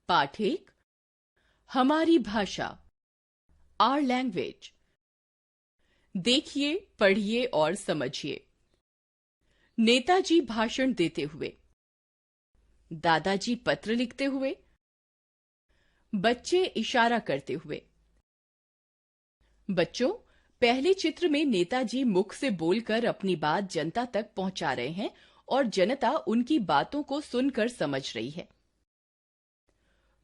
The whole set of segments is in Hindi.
पाठ 1 हमारी भाषा आवर लैंग्वेज। देखिए, पढ़िए और समझिए। नेताजी भाषण देते हुए, दादाजी पत्र लिखते हुए, बच्चे इशारा करते हुए। बच्चों, पहले चित्र में नेताजी मुख से बोलकर अपनी बात जनता तक पहुंचा रहे हैं और जनता उनकी बातों को सुनकर समझ रही है।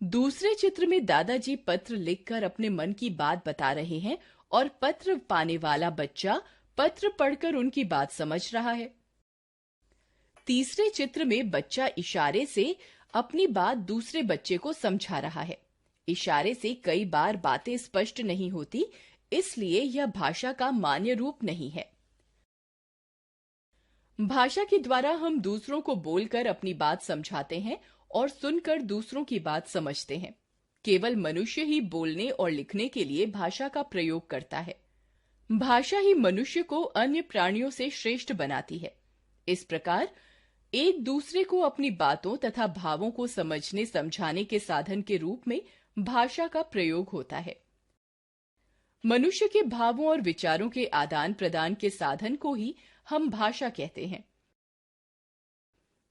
दूसरे चित्र में दादाजी पत्र लिखकर अपने मन की बात बता रहे हैं और पत्र पाने वाला बच्चा पत्र पढ़कर उनकी बात समझ रहा है। तीसरे चित्र में बच्चा इशारे से अपनी बात दूसरे बच्चे को समझा रहा है। इशारे से कई बार बातें स्पष्ट नहीं होती, इसलिए यह भाषा का मान्य रूप नहीं है। भाषा के द्वारा हम दूसरों को बोलकर अपनी बात समझाते हैं और सुनकर दूसरों की बात समझते हैं। केवल मनुष्य ही बोलने और लिखने के लिए भाषा का प्रयोग करता है। भाषा ही मनुष्य को अन्य प्राणियों से श्रेष्ठ बनाती है। इस प्रकार एक दूसरे को अपनी बातों तथा भावों को समझने समझाने के साधन के रूप में भाषा का प्रयोग होता है। मनुष्य के भावों और विचारों के आदान प्रदान के साधन को ही हम भाषा कहते हैं।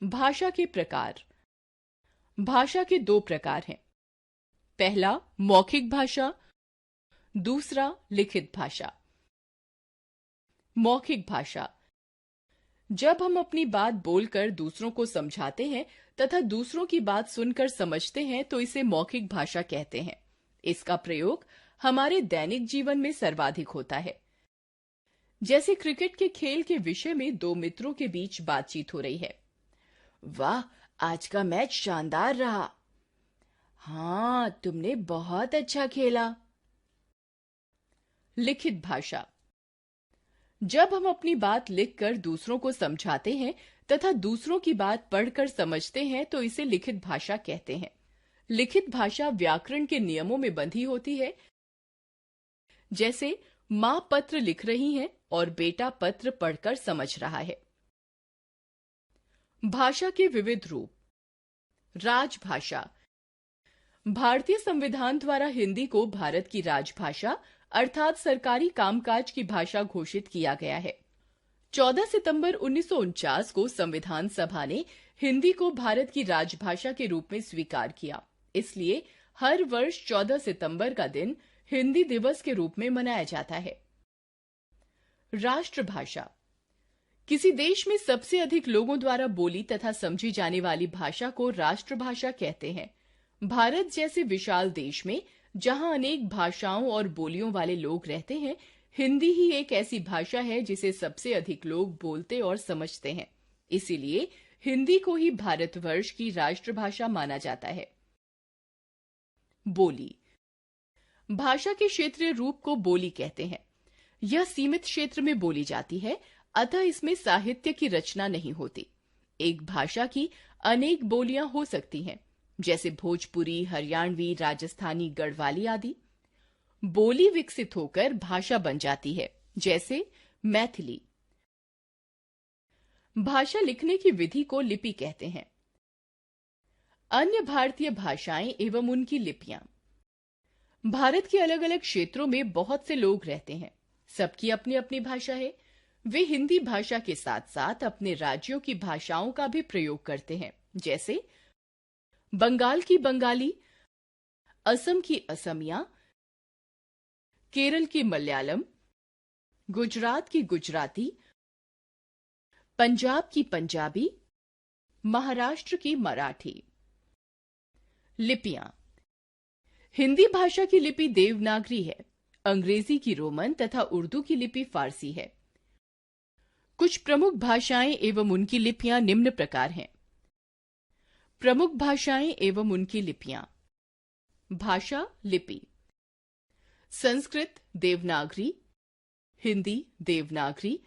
भाषा के प्रकार। भाषा के दो प्रकार हैं। पहला मौखिक भाषा, दूसरा लिखित भाषा। मौखिक भाषा। जब हम अपनी बात बोलकर दूसरों को समझाते हैं तथा दूसरों की बात सुनकर समझते हैं तो इसे मौखिक भाषा कहते हैं। इसका प्रयोग हमारे दैनिक जीवन में सर्वाधिक होता है। जैसे क्रिकेट के खेल के विषय में दो मित्रों के बीच बातचीत हो रही है। वाह, आज का मैच शानदार रहा। हाँ, तुमने बहुत अच्छा खेला। लिखित भाषा। जब हम अपनी बात लिखकर दूसरों को समझाते हैं तथा दूसरों की बात पढ़कर समझते हैं तो इसे लिखित भाषा कहते हैं। लिखित भाषा व्याकरण के नियमों में बंधी होती है। जैसे मां पत्र लिख रही हैं और बेटा पत्र पढ़कर समझ रहा है। भाषा के विविध रूप। राजभाषा। भारतीय संविधान द्वारा हिंदी को भारत की राजभाषा अर्थात सरकारी कामकाज की भाषा घोषित किया गया है। 14 सितंबर 1949 को संविधान सभा ने हिंदी को भारत की राजभाषा के रूप में स्वीकार किया। इसलिए हर वर्ष 14 सितंबर का दिन हिंदी दिवस के रूप में मनाया जाता है। राष्ट्रभाषा। किसी देश में सबसे अधिक लोगों द्वारा बोली तथा समझी जाने वाली भाषा को राष्ट्रभाषा कहते हैं। भारत जैसे विशाल देश में जहां अनेक भाषाओं और बोलियों वाले लोग रहते हैं, हिंदी ही एक ऐसी भाषा है जिसे सबसे अधिक लोग बोलते और समझते हैं। इसीलिए हिंदी को ही भारतवर्ष की राष्ट्रभाषा माना जाता है। बोली। भाषा के क्षेत्रीय रूप को बोली कहते हैं। यह सीमित क्षेत्र में बोली जाती है, अतः इसमें साहित्य की रचना नहीं होती। एक भाषा की अनेक बोलियां हो सकती हैं, जैसे भोजपुरी, हरियाणवी, राजस्थानी, गढ़वाली आदि। बोली विकसित होकर भाषा बन जाती है, जैसे मैथिली। भाषा लिखने की विधि को लिपि कहते हैं। अन्य भारतीय भाषाएं एवं उनकी लिपियां। भारत के अलग अलग क्षेत्रों में बहुत से लोग रहते हैं। सबकी अपनी अपनी भाषा है। वे हिंदी भाषा के साथ साथ अपने राज्यों की भाषाओं का भी प्रयोग करते हैं, जैसे बंगाल की बंगाली, असम की असमिया, केरल की मलयालम, गुजरात की गुजराती, पंजाब की पंजाबी, महाराष्ट्र की मराठी। लिपियां। हिंदी भाषा की लिपि देवनागरी है, अंग्रेजी की रोमन तथा उर्दू की लिपि फारसी है। कुछ प्रमुख भाषाएं एवं उनकी लिपियां निम्न प्रकार हैं। प्रमुख भाषाएं एवं उनकी लिपियां। भाषा लिपि। Sanskrit Devanagari, Hindi Devanagari,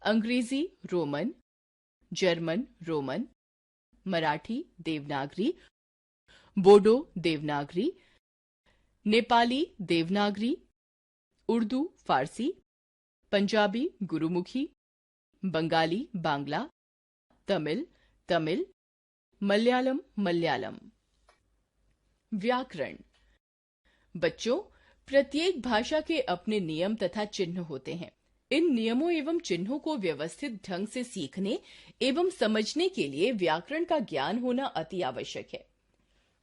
Angrezi Roman, German Roman, Marathi Devanagari, Bodo Devanagari, Nepali Devanagari, Urdu Farsi, Punjabi Gurmukhi, Bengali Bangla, Tamil Tamil, Malayalam Malayalam. व्याकरण। बच्चों, प्रत्येक भाषा के अपने नियम तथा चिन्ह होते हैं। इन नियमों एवं चिन्हों को व्यवस्थित ढंग से सीखने एवं समझने के लिए व्याकरण का ज्ञान होना अति आवश्यक है।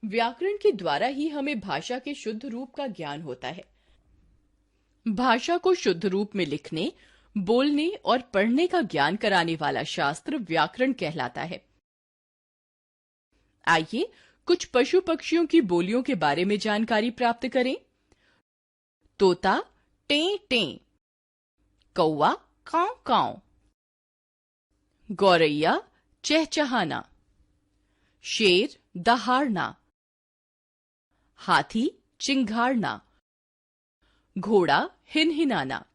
व्याकरण के द्वारा ही हमें भाषा के शुद्ध रूप का ज्ञान होता है। भाषा को शुद्ध रूप में लिखने, बोलने और पढ़ने का ज्ञान कराने वाला शास्त्र व्याकरण कहलाता है। आइए कुछ पशु पक्षियों की बोलियों के बारे में जानकारी प्राप्त करें। तोता टें टें, कौवा कांव कांव, गौरैया चहचहाना, शेर दहाड़ना, हाथी चिंघाड़ना, घोड़ा हिनहिनाना।